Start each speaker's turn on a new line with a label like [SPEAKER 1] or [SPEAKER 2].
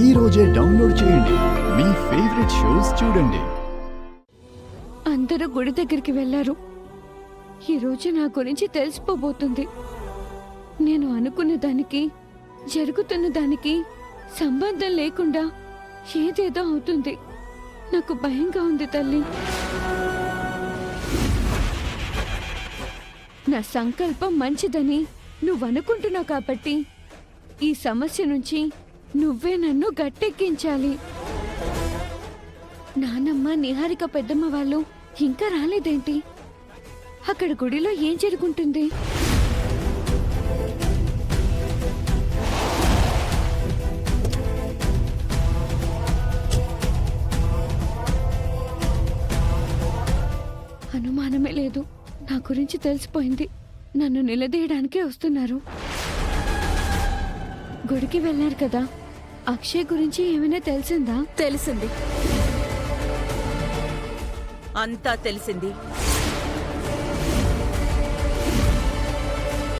[SPEAKER 1] ఈ రోజే డౌన్లోడ్ చేయండి. మీ ఫేవరెట్ షోస్ చూడండి.
[SPEAKER 2] అందరూ గుడి దగ్గరికి వెళ్లారు. ఈరోజు నా గురించి తెలిసిపోబోతుంది. నేను అనుకున్న దానికి జరుగుతున్న దానికి సంబంధం లేకుండా ఏదేదో అవుతుంది. నాకు భయంగా ఉంది తల్లి. నా సంకల్పం మంచిదని నువ్వనుకుంటున్నావు కాబట్టి ఈ సమస్య నుంచి నువ్వే నన్ను గట్టెక్కించాలి. నానమ్మ, నిహారిక పెద్దమ్మ వాళ్ళు ఇంకా రాలేదేంటి? అక్కడ గుడిలో ఏం జరుగుంటుంది? అనుమానమే లేదు, నా గురించి తెలిసిపోయింది. నన్ను నిలదీయడానికే వస్తున్నారు. గుడికి వెళ్ళారు కదా, అక్షయ్ గురించి ఏమైనా తెలిసిందా?
[SPEAKER 3] తెలిసింది, అంతా తెలిసింది.